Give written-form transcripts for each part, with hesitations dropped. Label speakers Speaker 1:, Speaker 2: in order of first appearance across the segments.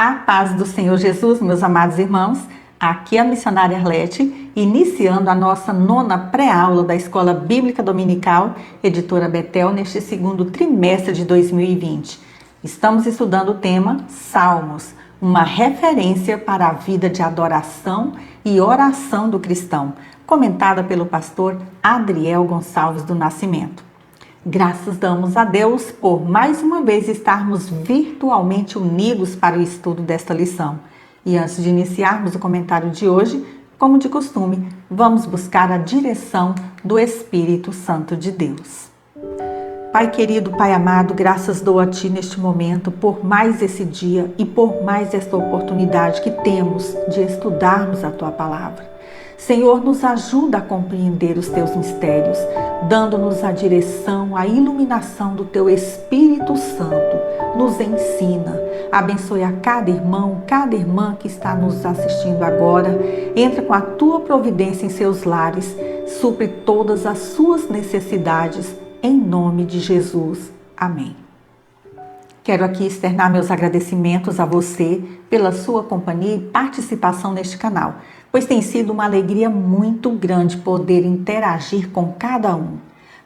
Speaker 1: A paz do Senhor Jesus, meus amados irmãos. Aqui é a missionária Arlete, iniciando a nossa 9ª pré-aula da Escola Bíblica Dominical, editora Betel, neste segundo trimestre de 2020. Estamos estudando o tema Salmos, uma referência para a vida de adoração e oração do cristão, comentada pelo pastor Adriel Gonçalves do Nascimento. Graças damos a Deus por mais uma vez estarmos virtualmente unidos para o estudo desta lição. E antes de iniciarmos o comentário de hoje, como de costume, vamos buscar a direção do Espírito Santo de Deus. Pai querido, Pai amado, graças dou a Ti neste momento por mais esse dia e por mais esta oportunidade que temos de estudarmos a Tua Palavra. Senhor, nos ajuda a compreender os Teus mistérios, dando-nos a direção, a iluminação do Teu Espírito Santo. Nos ensina, abençoe a cada irmão, cada irmã que está nos assistindo agora. Entra com a Tua providência em seus lares, supre todas as suas necessidades, em nome de Jesus. Amém. Quero aqui externar meus agradecimentos a você pela sua companhia e participação neste canal, pois tem sido uma alegria muito grande poder interagir com cada um.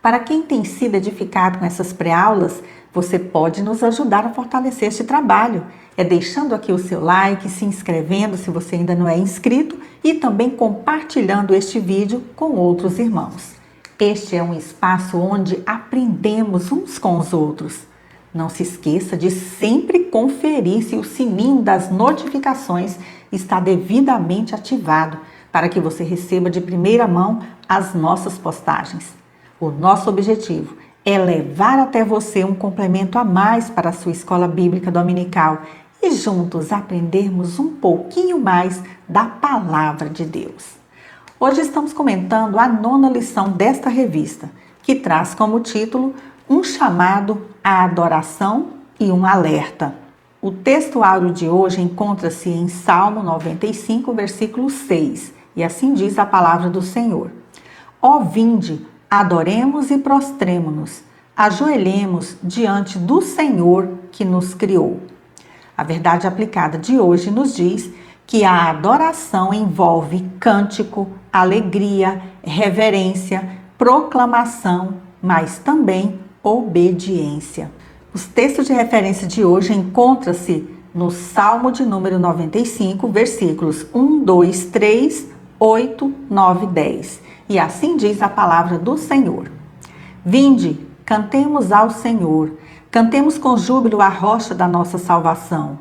Speaker 1: Para quem tem sido edificado com essas pré-aulas, você pode nos ajudar a fortalecer este trabalho. É deixando aqui o seu like, se inscrevendo se você ainda não é inscrito e também compartilhando este vídeo com outros irmãos. Este é um espaço onde aprendemos uns com os outros. Não se esqueça de sempre conferir se o sininho das notificações está devidamente ativado para que você receba de primeira mão as nossas postagens. O nosso objetivo é levar até você um complemento a mais para a sua escola bíblica dominical e juntos aprendermos um pouquinho mais da palavra de Deus. Hoje estamos comentando a 9ª lição desta revista, que traz como título um chamado à adoração e um alerta. O texto áureo de hoje encontra-se em Salmo 95, versículo 6, e assim diz a palavra do Senhor. Ó vinde, adoremos e prostremo-nos, ajoelhemos diante do Senhor que nos criou. A verdade aplicada de hoje nos diz que a adoração envolve cântico, alegria, reverência, proclamação, mas também obediência. Os textos de referência de hoje encontram-se no Salmo de número 95, versículos 1, 2, 3, 8, 9 e 10. E assim diz a palavra do Senhor. Vinde, cantemos ao Senhor, cantemos com júbilo a rocha da nossa salvação.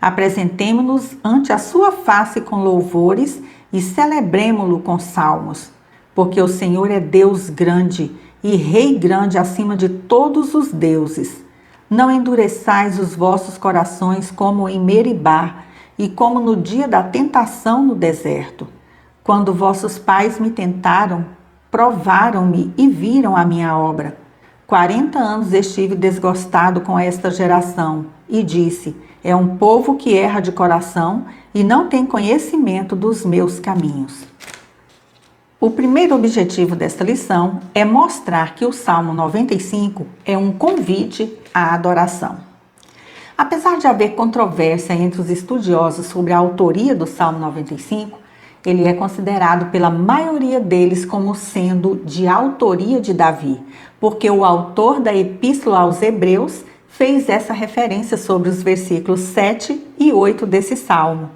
Speaker 1: Apresentemo-nos ante a sua face com louvores e celebremo-lo com salmos, porque o Senhor é Deus grande e Rei grande acima de todos os deuses. Não endureçais os vossos corações como em Meribá e como no dia da tentação no deserto. Quando vossos pais me tentaram, provaram-me e viram a minha obra. 40 anos estive desgostado com esta geração e disse, é um povo que erra de coração e não tem conhecimento dos meus caminhos. O primeiro objetivo desta lição é mostrar que o Salmo 95 é um convite à adoração. Apesar de haver controvérsia entre os estudiosos sobre a autoria do Salmo 95, ele é considerado pela maioria deles como sendo de autoria de Davi, porque o autor da Epístola aos Hebreus fez essa referência sobre os versículos 7 e 8 desse salmo.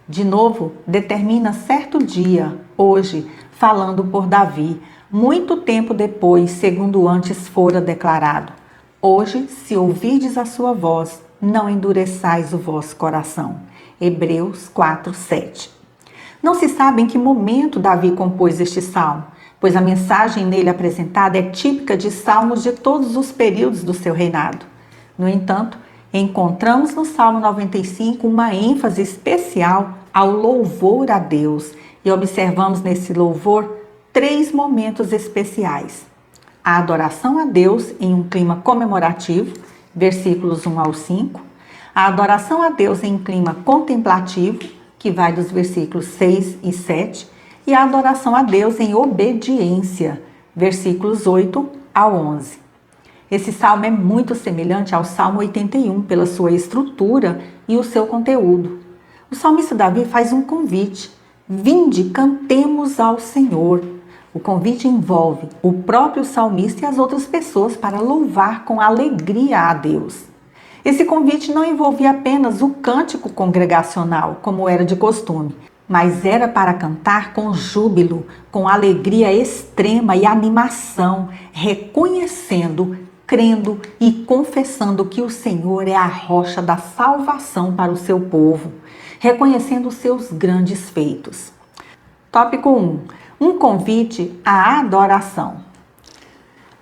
Speaker 1: De novo, determina certo dia, hoje, falando por Davi, muito tempo depois, segundo antes fora declarado. Hoje, se ouvirdes a sua voz, não endureçais o vosso coração. Hebreus 4, 7. Não se sabe em que momento Davi compôs este salmo, pois a mensagem nele apresentada é típica de salmos de todos os períodos do seu reinado. No entanto, encontramos no Salmo 95 uma ênfase especial ao louvor a Deus e observamos nesse louvor 3 momentos especiais. A adoração a Deus em um clima comemorativo, versículos 1 ao 5. A adoração a Deus em clima contemplativo, que vai dos versículos 6 e 7. E a adoração a Deus em obediência, versículos 8 ao 11. Esse salmo é muito semelhante ao Salmo 81 pela sua estrutura e o seu conteúdo. O salmista Davi faz um convite: vinde, cantemos ao Senhor. O convite envolve o próprio salmista e as outras pessoas para louvar com alegria a Deus. Esse convite não envolvia apenas o cântico congregacional, como era de costume, mas era para cantar com júbilo, com alegria extrema e animação, reconhecendo, crendo e confessando que o Senhor é a rocha da salvação para o seu povo, reconhecendo os seus grandes feitos. Tópico 1. Um convite à adoração.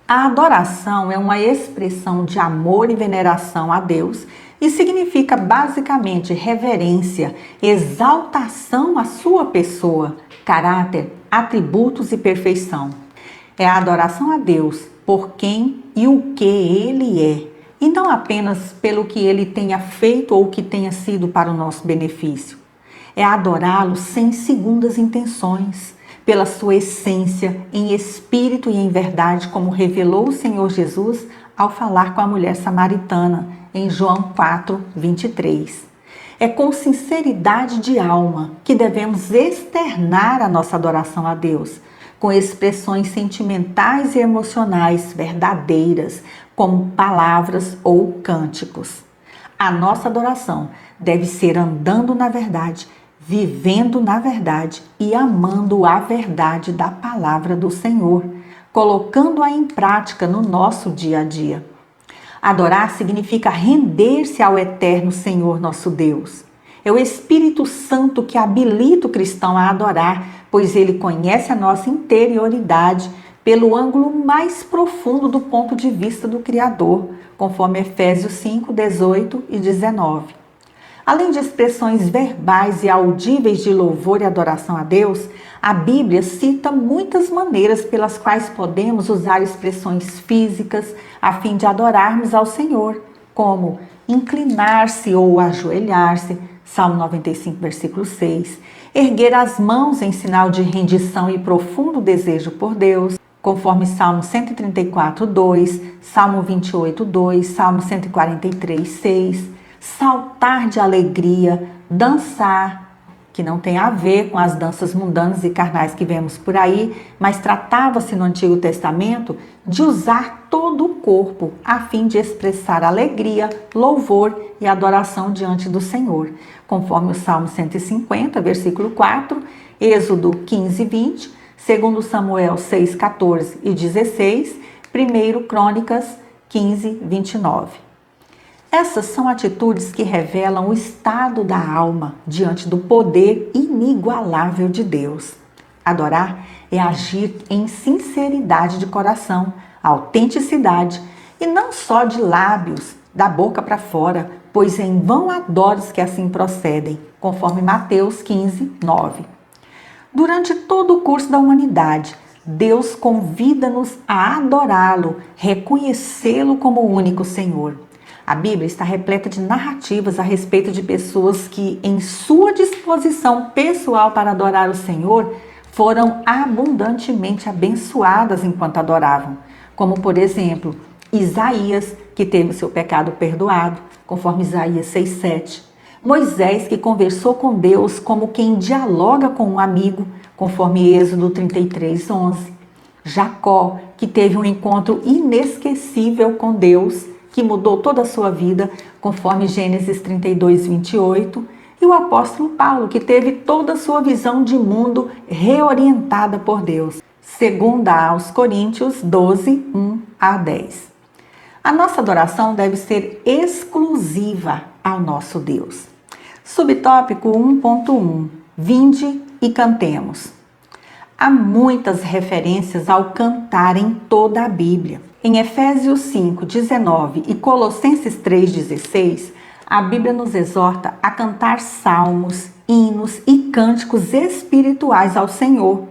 Speaker 1: A adoração é uma expressão de amor e veneração a Deus e significa basicamente reverência, exaltação à sua pessoa, caráter, atributos e perfeição. É a adoração a Deus por quem e o que Ele é, e não apenas pelo que Ele tenha feito ou que tenha sido para o nosso benefício. É adorá-lo sem segundas intenções, pela sua essência, em espírito e em verdade, como revelou o Senhor Jesus ao falar com a mulher samaritana, em João 4, 23. É com sinceridade de alma que devemos externar a nossa adoração a Deus, com expressões sentimentais e emocionais verdadeiras, como palavras ou cânticos. A nossa adoração deve ser andando na verdade, vivendo na verdade e amando a verdade da palavra do Senhor, colocando-a em prática no nosso dia a dia. Adorar significa render-se ao eterno Senhor nosso Deus. É o Espírito Santo que habilita o cristão a adorar, pois ele conhece a nossa interioridade pelo ângulo mais profundo do ponto de vista do Criador, conforme Efésios 5, 18 e 19. Além de expressões verbais e audíveis de louvor e adoração a Deus, a Bíblia cita muitas maneiras pelas quais podemos usar expressões físicas a fim de adorarmos ao Senhor, como inclinar-se ou ajoelhar-se, Salmo 95, versículo 6, erguer as mãos em sinal de rendição e profundo desejo por Deus, conforme Salmo 134, 2, Salmo 28, 2, Salmo 143, 6, saltar de alegria, dançar, que não tem a ver com as danças mundanas e carnais que vemos por aí, mas tratava-se no Antigo Testamento de usar todo o corpo a fim de expressar alegria, louvor e adoração diante do Senhor, conforme o Salmo 150, versículo 4, Êxodo 15, 20, 2 Samuel 6, 14 e 16, 1 Crônicas 15, 29. Essas são atitudes que revelam o estado da alma diante do poder inigualável de Deus. Adorar é agir em sinceridade de coração, autenticidade e não só de lábios, da boca para fora, pois em vão adora os que assim procedem, conforme Mateus 15, 9. Durante todo o curso da humanidade, Deus convida-nos a adorá-lo, reconhecê-lo como o único Senhor. A Bíblia está repleta de narrativas a respeito de pessoas que, em sua disposição pessoal para adorar o Senhor, foram abundantemente abençoadas enquanto adoravam, como, por exemplo, Isaías, que teve o seu pecado perdoado, conforme Isaías 6,7. Moisés, que conversou com Deus como quem dialoga com um amigo, conforme Êxodo 33:11. Jacó, que teve um encontro inesquecível com Deus, que mudou toda a sua vida, conforme Gênesis 32:28. E o apóstolo Paulo, que teve toda a sua visão de mundo reorientada por Deus, segunda aos Coríntios 12, 1 a 10. A nossa adoração deve ser exclusiva ao nosso Deus. Subtópico 1.1. Vinde e cantemos. Há muitas referências ao cantar em toda a Bíblia. Em Efésios 5, 19 e Colossenses 3,16, a Bíblia nos exorta a cantar salmos, hinos e cânticos espirituais ao Senhor.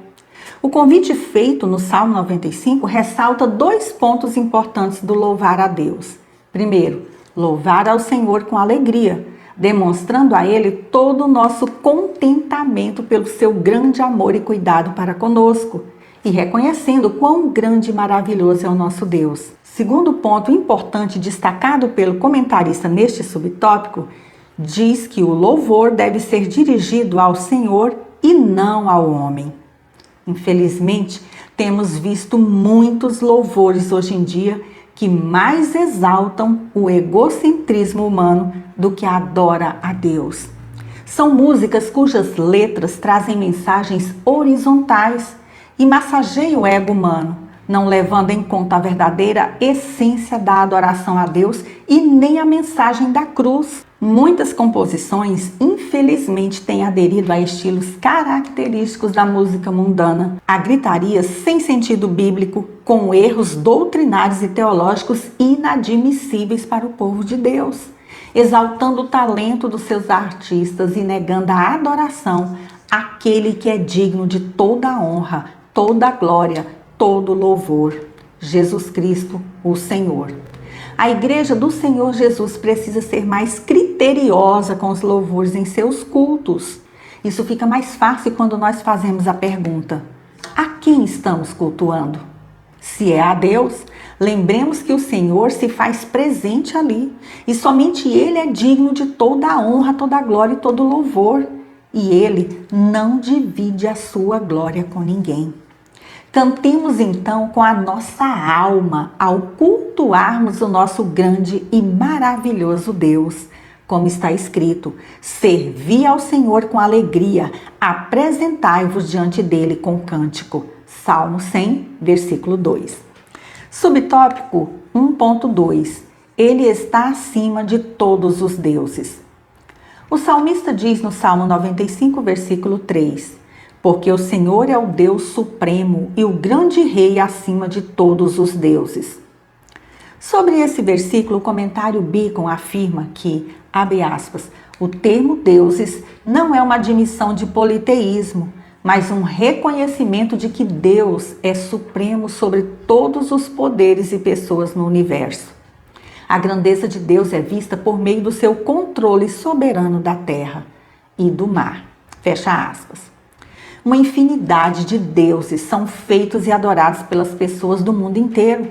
Speaker 1: O convite feito no Salmo 95 ressalta 2 pontos importantes do louvar a Deus. Primeiro, louvar ao Senhor com alegria, demonstrando a Ele todo o nosso contentamento pelo seu grande amor e cuidado para conosco. e reconhecendo quão grande e maravilhoso é o nosso Deus. Segundo ponto importante destacado pelo comentarista neste subtópico, diz que o louvor deve ser dirigido ao Senhor e não ao homem. Infelizmente, temos visto muitos louvores hoje em dia que mais exaltam o egocentrismo humano do que adora a Deus. São músicas cujas letras trazem mensagens horizontais e massageiam o ego humano, não levando em conta a verdadeira essência da adoração a Deus e nem a mensagem da cruz. Muitas composições, infelizmente, têm aderido a estilos característicos da música mundana, a gritarias sem sentido bíblico, com erros doutrinários e teológicos inadmissíveis para o povo de Deus, exaltando o talento dos seus artistas e negando a adoração àquele que é digno de toda a honra, toda a glória, todo louvor, Jesus Cristo, o Senhor. A igreja do Senhor Jesus precisa ser mais criteriosa com os louvores em seus cultos. Isso fica mais fácil quando nós fazemos a pergunta: a quem estamos cultuando? Se é a Deus, lembremos que o Senhor se faz presente ali e somente Ele é digno de toda a honra, toda a glória e todo louvor. E Ele não divide a sua glória com ninguém. Cantemos então com a nossa alma ao cultuarmos o nosso grande e maravilhoso Deus. Como está escrito: servi ao Senhor com alegria, apresentai-vos diante dele com cântico. Salmo 100, versículo 2. Subtópico 1.2. Ele está acima de todos os deuses. O salmista diz no Salmo 95, versículo 3: porque o Senhor é o Deus supremo e o grande rei acima de todos os deuses. Sobre esse versículo, o comentário Beacon afirma que, abre aspas, o termo deuses não é uma admissão de politeísmo, mas um reconhecimento de que Deus é supremo sobre todos os poderes e pessoas no universo. A grandeza de Deus é vista por meio do seu controle soberano da terra e do mar. Fecha aspas. Uma infinidade de deuses são feitos e adorados pelas pessoas do mundo inteiro,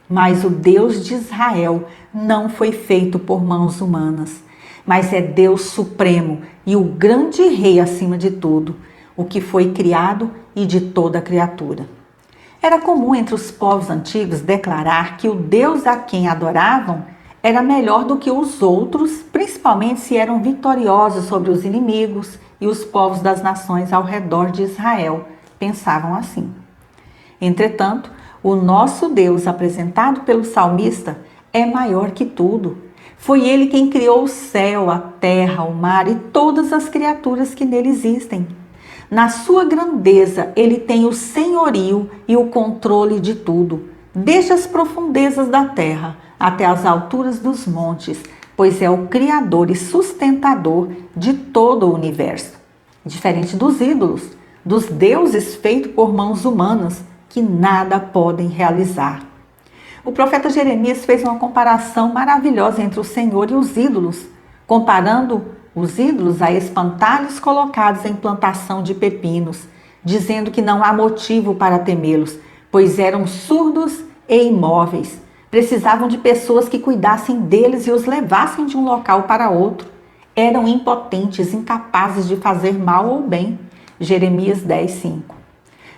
Speaker 1: mas o Deus de Israel não foi feito por mãos humanas, mas é Deus supremo e o grande rei acima de tudo, o que foi criado e de toda criatura. Era comum entre os povos antigos declarar que o Deus a quem adoravam era melhor do que os outros, principalmente se eram vitoriosos sobre os inimigos e os povos das nações ao redor de Israel pensavam assim. Entretanto, o nosso Deus, apresentado pelo salmista, é maior que tudo. Foi Ele quem criou o céu, a terra, o mar e todas as criaturas que nele existem. Na sua grandeza, Ele tem o senhorio e o controle de tudo, desde as profundezas da terra até as alturas dos montes, pois é o Criador e sustentador de todo o universo. Diferente dos ídolos, dos deuses feitos por mãos humanas, que nada podem realizar. O profeta Jeremias fez uma comparação maravilhosa entre o Senhor e os ídolos, comparando os ídolos a espantalhos colocados em plantação de pepinos, dizendo que não há motivo para temê-los, pois eram surdos e imóveis. Precisavam de pessoas que cuidassem deles e os levassem de um local para outro. Eram impotentes, incapazes de fazer mal ou bem. Jeremias 10:5.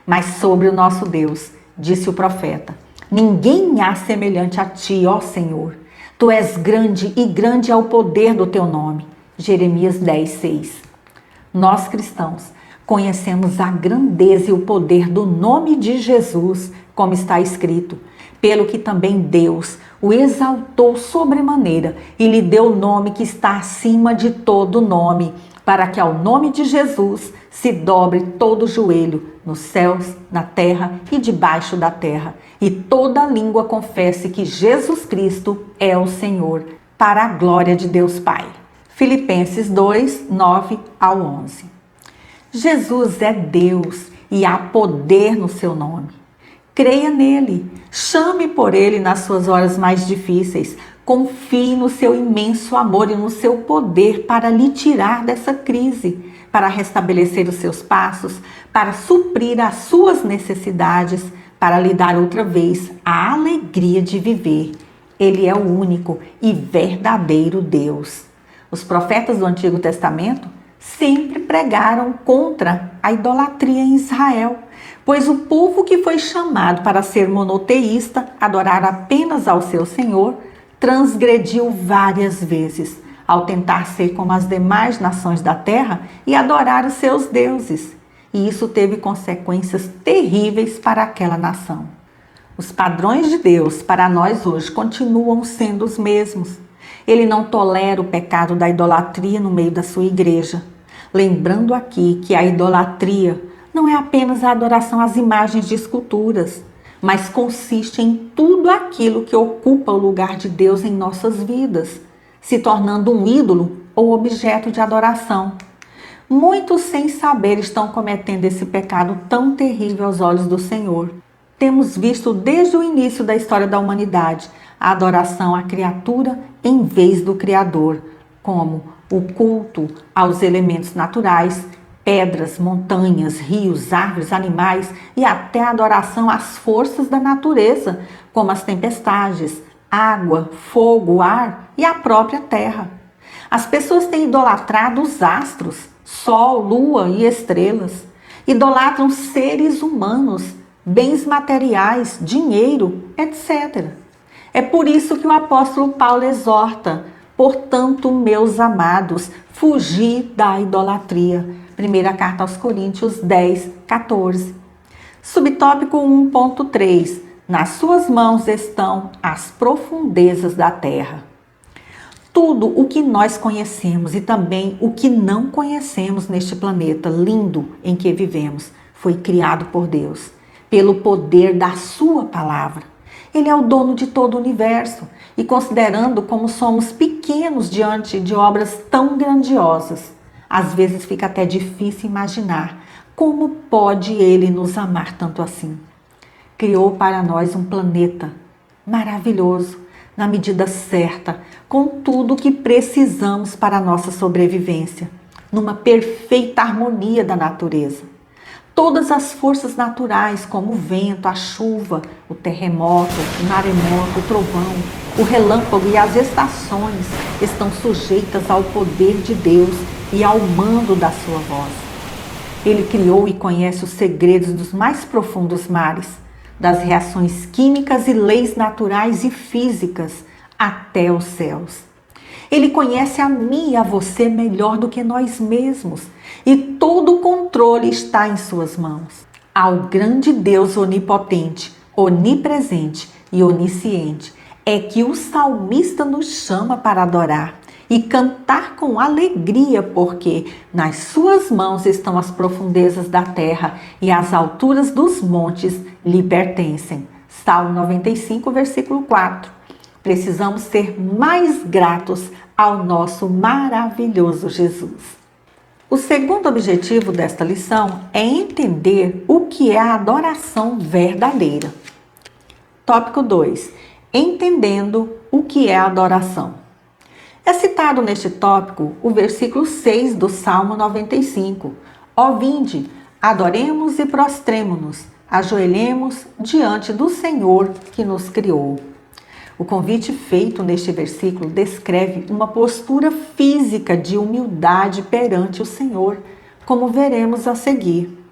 Speaker 1: Mas sobre o nosso Deus, disse o profeta: ninguém há semelhante a ti, ó Senhor. Tu és grande e grande é o poder do teu nome. Jeremias 10:6. Nós cristãos conhecemos a grandeza e o poder do nome de Jesus, como está escrito, pelo que também Deus o exaltou sobremaneira e lhe deu o nome que está acima de todo nome, para que ao nome de Jesus se dobre todo o joelho, nos céus, na terra e debaixo da terra, e toda língua confesse que Jesus Cristo é o Senhor, para a glória de Deus Pai. Filipenses 2, 9 ao 11. Jesus é Deus e há poder no seu nome. Creia nele, chame por ele nas suas horas mais difíceis, Confie no seu imenso amor e no seu poder para lhe tirar dessa crise, para restabelecer os seus passos, para suprir as suas necessidades, para lhe dar outra vez a alegria de viver. Ele é o único e verdadeiro Deus. Os profetas do Antigo Testamento sempre pregaram contra a idolatria em Israel, pois o povo que foi chamado para ser monoteísta, adorar apenas ao seu Senhor, transgrediu várias vezes ao tentar ser como as demais nações da terra e adorar os seus deuses. E isso teve consequências terríveis para aquela nação. Os padrões de Deus para nós hoje continuam sendo os mesmos. Ele não tolera o pecado da idolatria no meio da sua igreja. Lembrando aqui que a idolatria não é apenas a adoração às imagens de esculturas, mas consiste em tudo aquilo que ocupa o lugar de Deus em nossas vidas, se tornando um ídolo ou objeto de adoração. Muitos, sem saber, estão cometendo esse pecado tão terrível aos olhos do Senhor. Temos visto desde o início da história da humanidade a adoração à criatura em vez do Criador, como o culto aos elementos naturais, pedras, montanhas, rios, árvores, animais e até a adoração às forças da natureza, como as tempestades, água, fogo, ar e a própria terra. As pessoas têm idolatrado os astros, sol, lua e estrelas. Idolatram seres humanos, bens materiais, dinheiro, etc. É por isso que o apóstolo Paulo exorta: portanto, meus amados, fugi da idolatria. Primeira carta aos Coríntios 10, 14. Subtópico 1.3. Nas suas mãos estão as profundezas da terra. Tudo o que nós conhecemos e também o que não conhecemos neste planeta lindo em que vivemos foi criado por Deus, pelo poder da sua palavra. Ele é o dono de todo o universo e, considerando como somos pequenos diante de obras tão grandiosas, às vezes fica até difícil imaginar como pode Ele nos amar tanto assim. Criou para nós um planeta maravilhoso, na medida certa, com tudo o que precisamos para a nossa sobrevivência, numa perfeita harmonia da natureza. Todas as forças naturais, como o vento, a chuva, o terremoto, o maremoto, o trovão, o relâmpago e as estações, estão sujeitas ao poder de Deus e ao mando da sua voz. Ele criou e conhece os segredos dos mais profundos mares, das reações químicas e leis naturais e físicas até os céus. Ele conhece a mim e a você melhor do que nós mesmos e todo o controle está em suas mãos. Ao grande Deus onipotente, onipresente e onisciente é que o salmista nos chama para adorar e cantar com alegria, porque nas suas mãos estão as profundezas da terra e as alturas dos montes lhe pertencem. Salmo 95, versículo 4. Precisamos ser mais gratos ao nosso maravilhoso Jesus. O segundo objetivo desta lição é entender o que é a adoração verdadeira. Tópico 2. Entendendo o que é a adoração. É citado neste tópico o versículo 6 do Salmo 95. Ó vinde, adoremos e prostremo-nos, ajoelhemos diante do Senhor que nos criou. O convite feito neste versículo descreve uma postura física de humildade perante o Senhor, como veremos a seguir.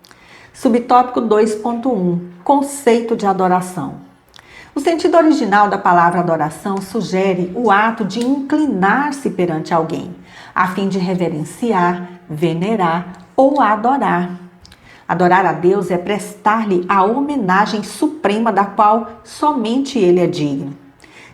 Speaker 1: Subtópico 2.1. Conceito de adoração. O sentido original da palavra adoração sugere o ato de inclinar-se perante alguém, a fim de reverenciar, venerar ou adorar. Adorar a Deus é prestar-lhe a homenagem suprema da qual somente Ele é digno.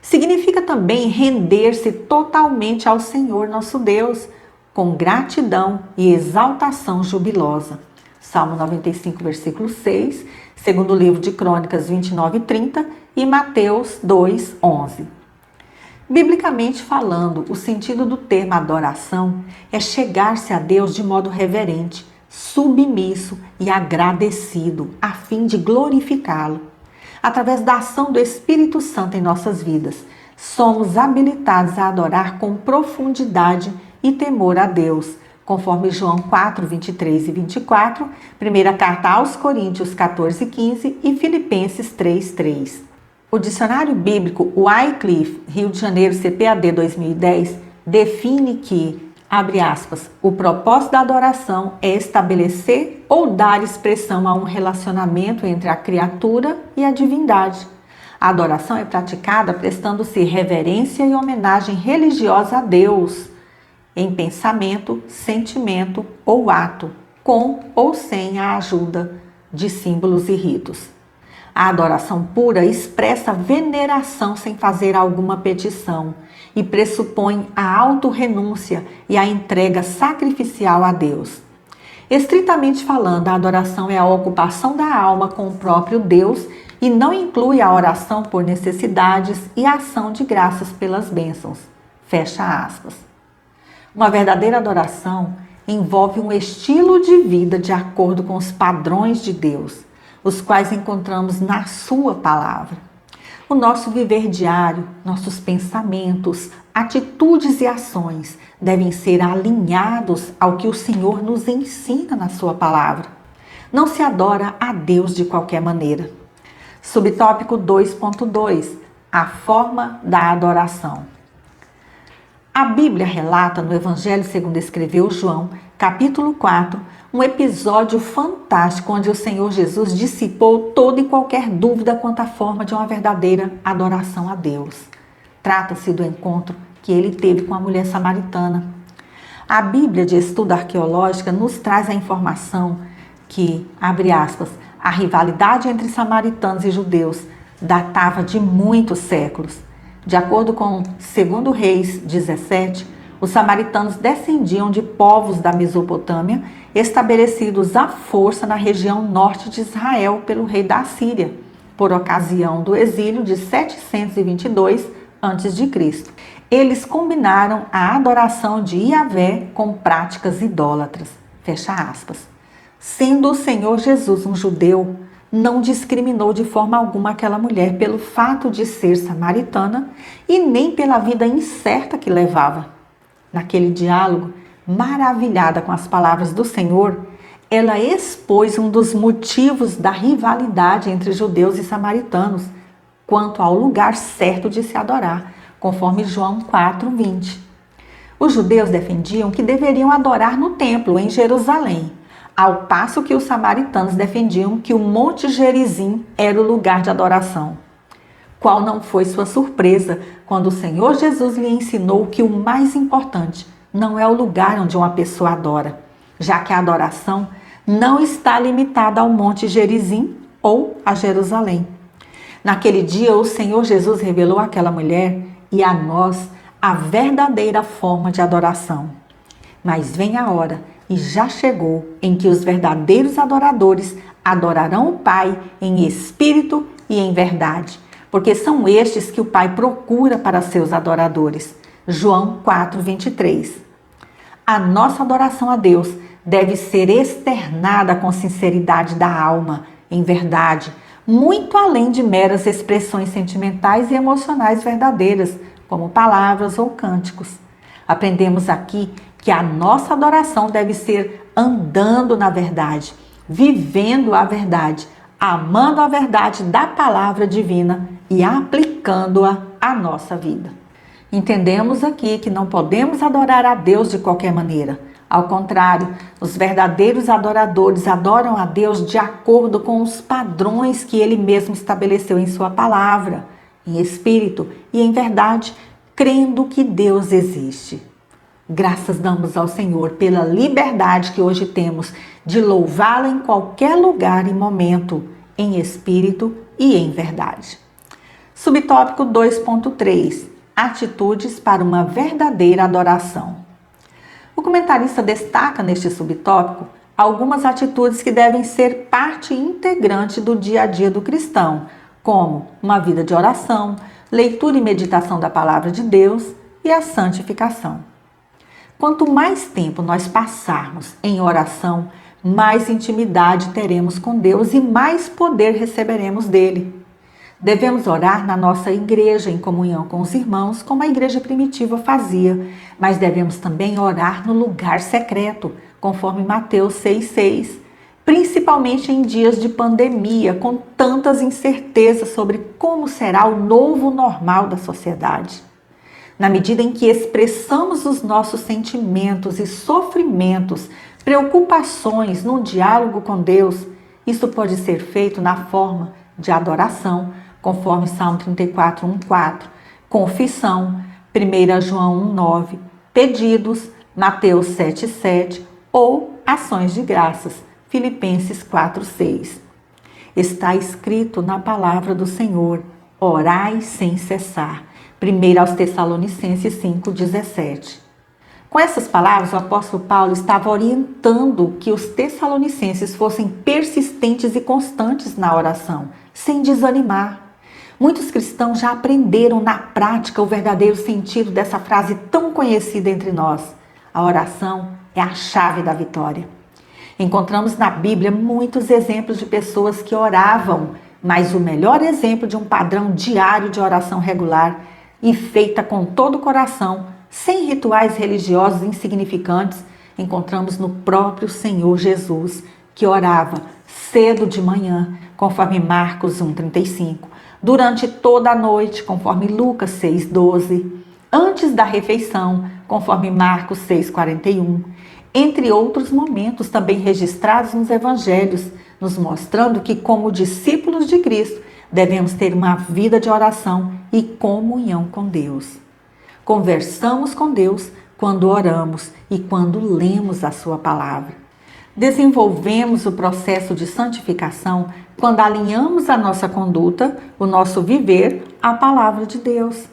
Speaker 1: Significa também render-se totalmente ao Senhor nosso Deus, com gratidão e exaltação jubilosa. Salmo 95, versículo 6, segundo livro de Crônicas 29 e 30 e Mateus 2, 11. Biblicamente falando, o sentido do termo adoração é chegar-se a Deus de modo reverente, submisso e agradecido, a fim de glorificá-lo. Através da ação do Espírito Santo em nossas vidas, somos habilitados a adorar com profundidade e temor a Deus, conforme João 4, 23 e 24, primeira carta aos Coríntios 14, 15 e Filipenses 3, 3. O dicionário bíblico Wycliffe, Rio de Janeiro, CPAD 2010, define que, abre aspas, o propósito da adoração é estabelecer ou dar expressão a um relacionamento entre a criatura e a divindade. A adoração é praticada prestando-se reverência e homenagem religiosa a Deus, em pensamento, sentimento ou ato, com ou sem a ajuda de símbolos e ritos. A adoração pura expressa veneração sem fazer alguma petição e pressupõe a autorrenúncia e a entrega sacrificial a Deus. Estritamente falando, a adoração é a ocupação da alma com o próprio Deus e não inclui a oração por necessidades e a ação de graças pelas bênçãos. Fecha aspas. Uma verdadeira adoração envolve um estilo de vida de acordo com os padrões de Deus, os quais encontramos na sua palavra. O nosso viver diário, nossos pensamentos, atitudes e ações devem ser alinhados ao que o Senhor nos ensina na sua palavra. Não se adora a Deus de qualquer maneira. Subtópico 2.2. A forma da adoração. A Bíblia relata no Evangelho segundo escreveu João, capítulo 4, um episódio fantástico onde o Senhor Jesus dissipou toda e qualquer dúvida quanto à forma de uma verdadeira adoração a Deus. Trata-se do encontro que ele teve com a mulher samaritana. A Bíblia de Estudo Arqueológica nos traz a informação que, abre aspas, a rivalidade entre samaritanos e judeus datava de muitos séculos. De acordo com 2 Reis 17, os samaritanos descendiam de povos da Mesopotâmia, estabelecidos à força na região norte de Israel pelo rei da Assíria, por ocasião do exílio de 722 a.C. Eles combinaram a adoração de Yahvé com práticas idólatras. Fecha aspas. Sendo o Senhor Jesus um judeu, não discriminou de forma alguma aquela mulher pelo fato de ser samaritana e nem pela vida incerta que levava. Naquele diálogo, maravilhada com as palavras do Senhor, ela expôs um dos motivos da rivalidade entre judeus e samaritanos quanto ao lugar certo de se adorar, conforme João 4:20. Os judeus defendiam que deveriam adorar no templo, em Jerusalém, ao passo que os samaritanos defendiam que o Monte Gerizim era o lugar de adoração. Qual não foi sua surpresa quando o Senhor Jesus lhe ensinou que o mais importante não é o lugar onde uma pessoa adora, já que a adoração não está limitada ao Monte Gerizim ou a Jerusalém. Naquele dia, o Senhor Jesus revelou àquela mulher e a nós a verdadeira forma de adoração. Mas vem a hora, e já chegou, em que os verdadeiros adoradores adorarão o Pai em espírito e em verdade, porque são estes que o Pai procura para seus adoradores. João 4:23. A nossa adoração a Deus deve ser externada com sinceridade da alma, em verdade, muito além de meras expressões sentimentais e emocionais verdadeiras, como palavras ou cânticos. Aprendemos aqui que a nossa adoração deve ser andando na verdade, vivendo a verdade, amando a verdade da palavra divina e aplicando-a à nossa vida. Entendemos aqui que não podemos adorar a Deus de qualquer maneira. Ao contrário, os verdadeiros adoradores adoram a Deus de acordo com os padrões que Ele mesmo estabeleceu em sua palavra, em espírito e em verdade, crendo que Deus existe. Graças damos ao Senhor pela liberdade que hoje temos de louvá-lo em qualquer lugar e momento, em espírito e em verdade. Subtópico 2.3. Atitudes para uma verdadeira adoração. O comentarista destaca neste subtópico algumas atitudes que devem ser parte integrante do dia a dia do cristão, como uma vida de oração, leitura e meditação da palavra de Deus e a santificação. Quanto mais tempo nós passarmos em oração, mais intimidade teremos com Deus e mais poder receberemos dele. Devemos orar na nossa igreja, em comunhão com os irmãos, como a igreja primitiva fazia, mas devemos também orar no lugar secreto, conforme Mateus 6,6, principalmente em dias de pandemia, com tantas incertezas sobre como será o novo normal da sociedade. Na medida em que expressamos os nossos sentimentos e sofrimentos, preocupações no diálogo com Deus, isso pode ser feito na forma de adoração, conforme Salmo 34, 1,4, confissão, 1 João 1,9, pedidos, Mateus 7,7 ou ações de graças, Filipenses 4,6. Está escrito na palavra do Senhor, orai sem cessar, 1 aos Tessalonicenses 5,17. Com essas palavras, o apóstolo Paulo estava orientando que os tessalonicenses fossem persistentes e constantes na oração, sem desanimar. Muitos cristãos já aprenderam na prática o verdadeiro sentido dessa frase tão conhecida entre nós. A oração é a chave da vitória. Encontramos na Bíblia muitos exemplos de pessoas que oravam, mas o melhor exemplo de um padrão diário de oração regular e feita com todo o coração, sem rituais religiosos insignificantes, encontramos no próprio Senhor Jesus, que orava cedo de manhã, conforme Marcos 1,35, durante toda a noite, conforme Lucas 6,12, antes da refeição, conforme Marcos 6,41, entre outros momentos também registrados nos evangelhos, nos mostrando que, como discípulos de Cristo, devemos ter uma vida de oração e comunhão com Deus. Conversamos com Deus quando oramos e quando lemos a sua palavra. Desenvolvemos o processo de santificação quando alinhamos a nossa conduta, o nosso viver, à palavra de Deus.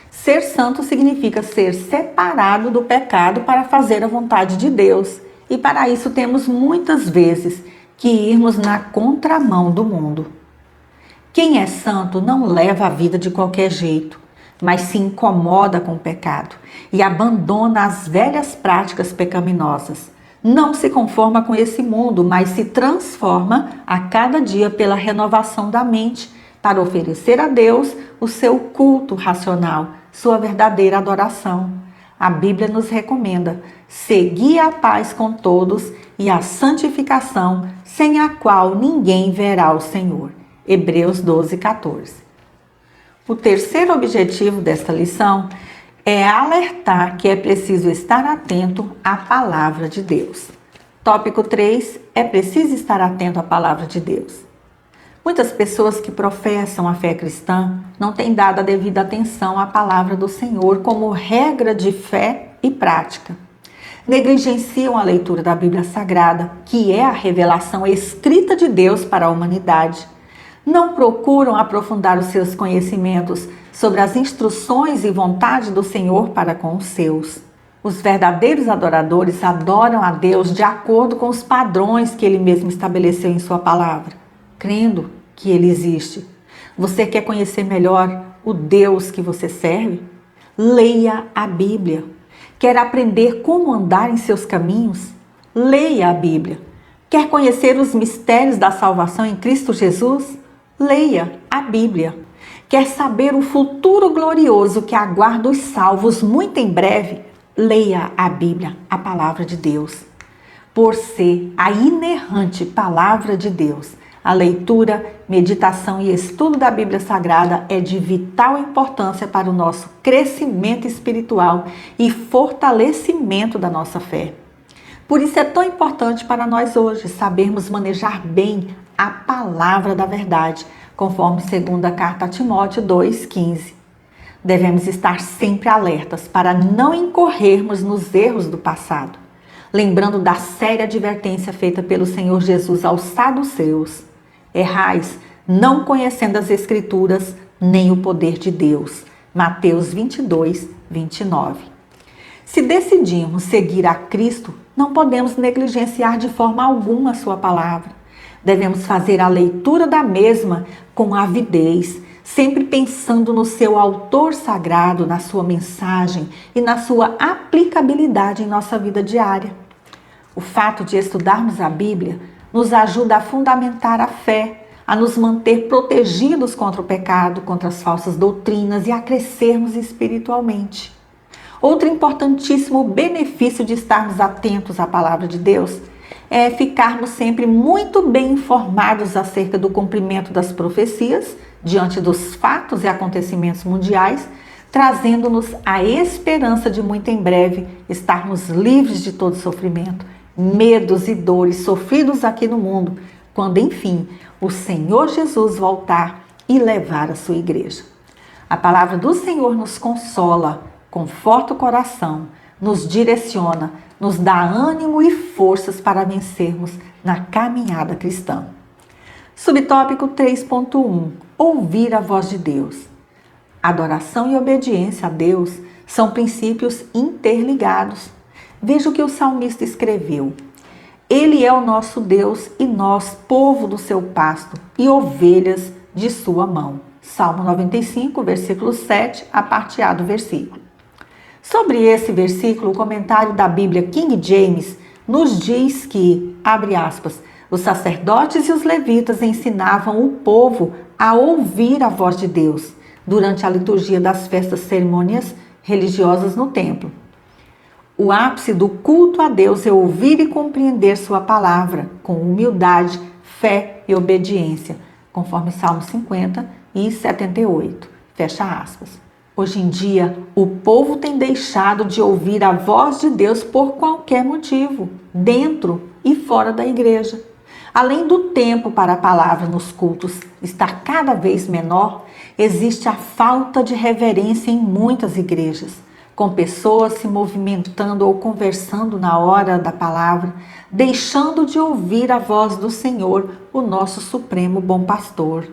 Speaker 1: Ser santo significa ser separado do pecado para fazer a vontade de Deus. E para isso temos muitas vezes que irmos na contramão do mundo. Quem é santo não leva a vida de qualquer jeito, mas se incomoda com o pecado e abandona as velhas práticas pecaminosas. Não se conforma com esse mundo, mas se transforma a cada dia pela renovação da mente para oferecer a Deus o seu culto racional, sua verdadeira adoração. A Bíblia nos recomenda: segui a paz com todos e a santificação, sem a qual ninguém verá o Senhor. Hebreus 12,14. O terceiro objetivo desta lição é alertar que é preciso estar atento à palavra de Deus. Tópico 3, é preciso estar atento à palavra de Deus. Muitas pessoas que professam a fé cristã não têm dado a devida atenção à palavra do Senhor como regra de fé e prática. Negligenciam a leitura da Bíblia Sagrada, que é a revelação escrita de Deus para a humanidade. Não procuram aprofundar os seus conhecimentos sobre as instruções e vontade do Senhor para com os seus. Os verdadeiros adoradores adoram a Deus de acordo com os padrões que Ele mesmo estabeleceu em sua palavra, crendo que Ele existe. Você quer conhecer melhor o Deus que você serve? Leia a Bíblia. Quer aprender como andar em seus caminhos? Leia a Bíblia. Quer conhecer os mistérios da salvação em Cristo Jesus? Leia a Bíblia. Quer saber o futuro glorioso que aguarda os salvos muito em breve? Leia a Bíblia, a palavra de Deus. Por ser a inerrante palavra de Deus, a leitura, meditação e estudo da Bíblia Sagrada é de vital importância para o nosso crescimento espiritual e fortalecimento da nossa fé. Por isso é tão importante para nós hoje sabermos manejar bem a palavra da verdade, conforme 2ª carta a Timóteo 2,15. Devemos estar sempre alertas para não incorrermos nos erros do passado, lembrando da séria advertência feita pelo Senhor Jesus aos saduceus: errais, não conhecendo as Escrituras, nem o poder de Deus. Mateus 22, 29. Se decidimos seguir a Cristo, não podemos negligenciar de forma alguma a sua palavra. Devemos fazer a leitura da mesma com avidez, sempre pensando no seu autor sagrado, na sua mensagem e na sua aplicabilidade em nossa vida diária. O fato de estudarmos a Bíblia nos ajuda a fundamentar a fé, a nos manter protegidos contra o pecado, contra as falsas doutrinas e a crescermos espiritualmente. Outro importantíssimo benefício de estarmos atentos à palavra de Deus é ficarmos sempre muito bem informados acerca do cumprimento das profecias diante dos fatos e acontecimentos mundiais, trazendo-nos a esperança de muito em breve estarmos livres de todo sofrimento, medos e dores sofridos aqui no mundo, quando enfim o Senhor Jesus voltar e levar a sua igreja. A palavra do Senhor nos consola, conforta o coração, nos direciona, nos dá ânimo e forças para vencermos na caminhada cristã. Subtópico 3.1: Ouvir a voz de Deus. Adoração e obediência a Deus são princípios interligados. Veja o que o salmista escreveu: Ele é o nosso Deus e nós, povo do seu pasto e ovelhas de sua mão. Salmo 95, versículo 7, a parte A do versículo. Sobre esse versículo, o comentário da Bíblia King James nos diz que, abre aspas, os sacerdotes e os levitas ensinavam o povo a ouvir a voz de Deus durante a liturgia das festas cerimônias religiosas no templo. O ápice do culto a Deus é ouvir e compreender sua palavra com humildade, fé e obediência, conforme Salmo 50 e 78. Fecha aspas. Hoje em dia, o povo tem deixado de ouvir a voz de Deus por qualquer motivo, dentro e fora da igreja. Além do tempo para a palavra nos cultos estar cada vez menor, existe a falta de reverência em muitas igrejas, com pessoas se movimentando ou conversando na hora da palavra, deixando de ouvir a voz do Senhor, o nosso supremo bom pastor.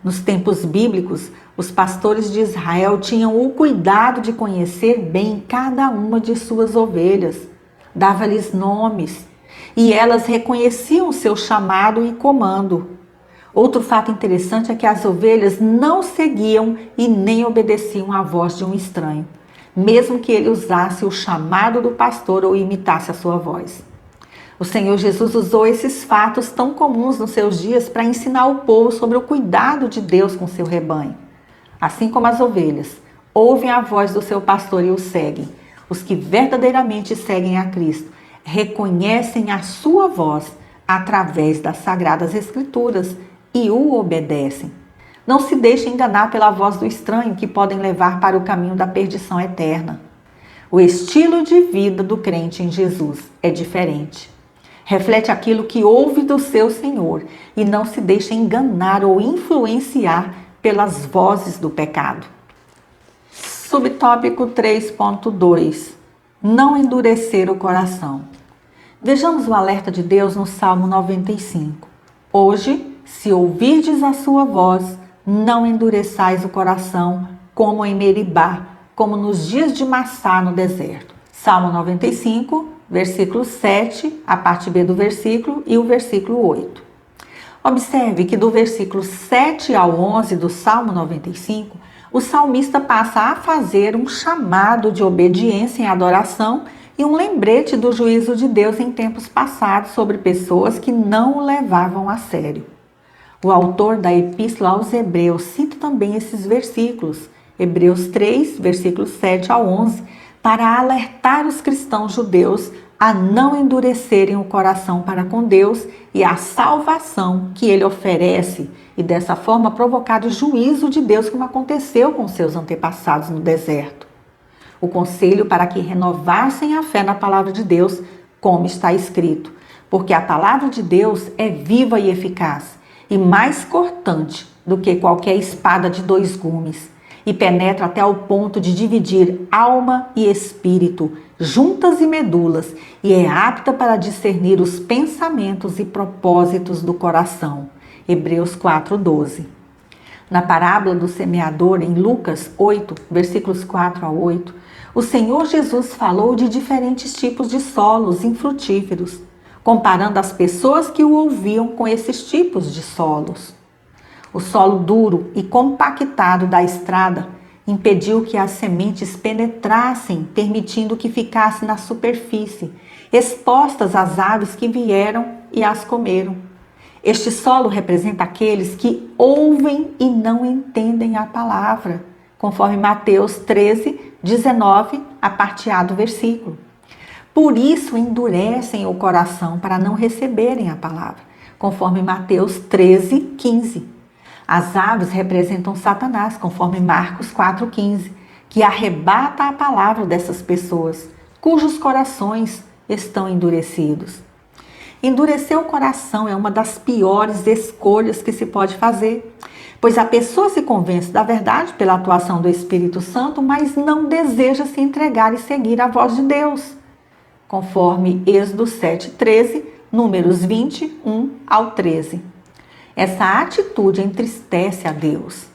Speaker 1: Nos tempos bíblicos, os pastores de Israel tinham o cuidado de conhecer bem cada uma de suas ovelhas, dava-lhes nomes, e elas reconheciam o seu chamado e comando. Outro fato interessante é que as ovelhas não seguiam e nem obedeciam à voz de um estranho, mesmo que ele usasse o chamado do pastor ou imitasse a sua voz. O Senhor Jesus usou esses fatos tão comuns nos seus dias para ensinar o povo sobre o cuidado de Deus com seu rebanho. Assim como as ovelhas ouvem a voz do seu pastor e o seguem, os que verdadeiramente seguem a Cristo reconhecem a sua voz através das Sagradas Escrituras e o obedecem. Não se deixe enganar pela voz do estranho que podem levar para o caminho da perdição eterna. O estilo de vida do crente em Jesus é diferente. Reflete aquilo que ouve do seu Senhor e não se deixa enganar ou influenciar pelas vozes do pecado. Subtópico 3.2: Não endurecer o coração. Vejamos o alerta de Deus no Salmo 95. Hoje, se ouvirdes a sua voz, não endureçais o coração como em Meribá, como nos dias de Massá no deserto. Salmo 95, versículo 7, a parte B do versículo e o versículo 8. Observe que do versículo 7 ao 11 do Salmo 95, o salmista passa a fazer um chamado de obediência em adoração e um lembrete do juízo de Deus em tempos passados sobre pessoas que não o levavam a sério. O autor da Epístola aos Hebreus cita também esses versículos, Hebreus 3, versículos 7 ao 11, para alertar os cristãos judeus a não endurecerem o coração para com Deus e a salvação que Ele oferece e dessa forma provocar o juízo de Deus como aconteceu com seus antepassados no deserto. O conselho para que renovassem a fé na palavra de Deus, como está escrito, porque a palavra de Deus é viva e eficaz e mais cortante do que qualquer espada de 2 gumes e penetra até o ponto de dividir alma e espírito, juntas e medulas, e é apta para discernir os pensamentos e propósitos do coração. Hebreus 4:12. Na parábola do semeador, em Lucas 8, versículos 4 a 8, o Senhor Jesus falou de diferentes tipos de solos infrutíferos, comparando as pessoas que o ouviam com esses tipos de solos. O solo duro e compactado da estrada impediu que as sementes penetrassem, permitindo que ficassem na superfície, expostas às aves que vieram e as comeram. Este solo representa aqueles que ouvem e não entendem a palavra, conforme Mateus 13, 19, a parte A do versículo. Por isso endurecem o coração para não receberem a palavra, conforme Mateus 13, 15. As aves representam Satanás, conforme Marcos 4, 15, que arrebata a palavra dessas pessoas, cujos corações estão endurecidos. Endurecer o coração é uma das piores escolhas que se pode fazer, pois a pessoa se convence da verdade pela atuação do Espírito Santo, mas não deseja se entregar e seguir a voz de Deus, conforme Êxodo 7:13, Números 21 ao 13. Essa atitude entristece a Deus.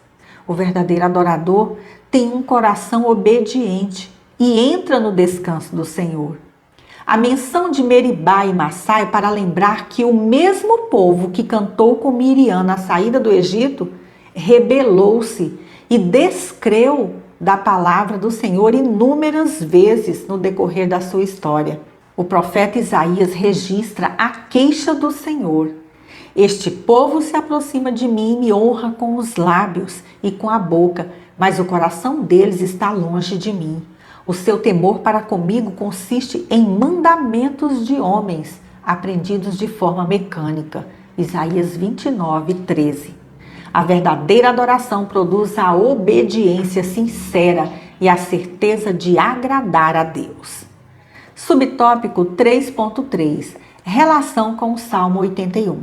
Speaker 1: O verdadeiro adorador tem um coração obediente e entra no descanso do Senhor. A menção de Meribá e Massá é para lembrar que o mesmo povo que cantou com Miriam na saída do Egito rebelou-se e descreu da palavra do Senhor inúmeras vezes no decorrer da sua história. O profeta Isaías registra a queixa do Senhor. Este povo se aproxima de mim e me honra com os lábios e com a boca, mas o coração deles está longe de mim. O seu temor para comigo consiste em mandamentos de homens, aprendidos de forma mecânica. Isaías 29, 13. A verdadeira adoração produz a obediência sincera e a certeza de agradar a Deus. Subtópico 3.3. Relação com o Salmo 81.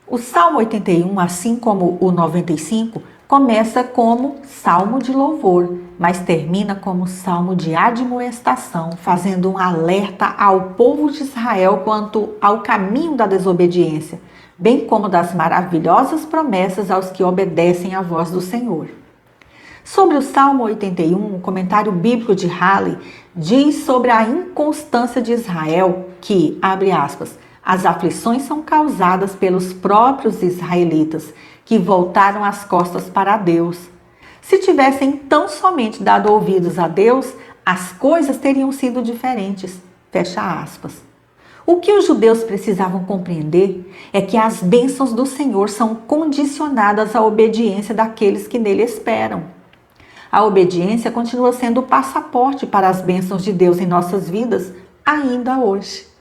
Speaker 1: O Salmo 81, assim como o 95, começa como salmo de louvor, mas termina como salmo de admoestação, fazendo um alerta ao povo de Israel quanto ao caminho da desobediência, bem como das maravilhosas promessas aos que obedecem à voz do Senhor. Sobre o Salmo 81, o comentário bíblico de Halley diz sobre a inconstância de Israel que, abre aspas, as aflições são causadas pelos próprios israelitas, que voltaram as costas para Deus. Se tivessem tão somente dado ouvidos a Deus, as coisas teriam sido diferentes. Fecha aspas. O que os judeus precisavam compreender é que as bênçãos do Senhor são condicionadas à obediência daqueles que nele esperam. A obediência continua sendo o passaporte para as bênçãos de Deus em nossas vidas, ainda hoje.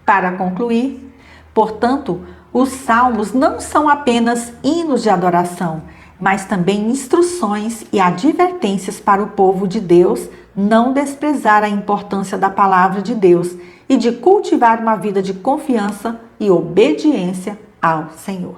Speaker 1: Para concluir, portanto, os salmos não são apenas hinos de adoração, mas também instruções e advertências para o povo de Deus não desprezar a importância da palavra de Deus e de cultivar uma vida de confiança e obediência ao Senhor.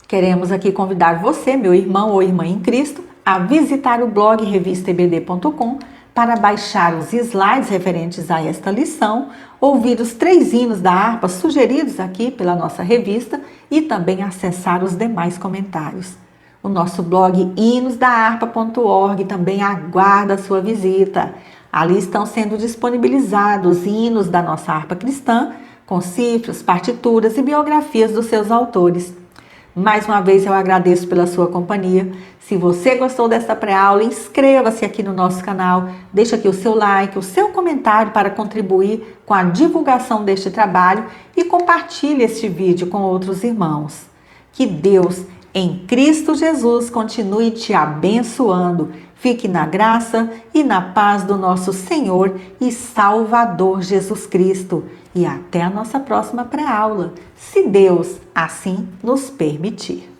Speaker 1: Queremos aqui convidar você, meu irmão ou irmã em Cristo, a visitar o blog revistaebd.com para baixar os slides referentes a esta lição, ouvir os 3 hinos da harpa sugeridos aqui pela nossa revista e também acessar os demais comentários. O nosso blog hinosdaharpa.org também aguarda a sua visita. Ali estão sendo disponibilizados hinos da nossa harpa cristã, com cifras, partituras e biografias dos seus autores. Mais uma vez eu agradeço pela sua companhia. Se você gostou desta pré-aula, inscreva-se aqui no nosso canal, deixe aqui o seu like, o seu comentário para contribuir com a divulgação deste trabalho e compartilhe este vídeo com outros irmãos. Que Deus, em Cristo Jesus, continue te abençoando. Fique na graça e na paz do nosso Senhor e Salvador Jesus Cristo. E até a nossa próxima pré-aula, se Deus assim nos permitir.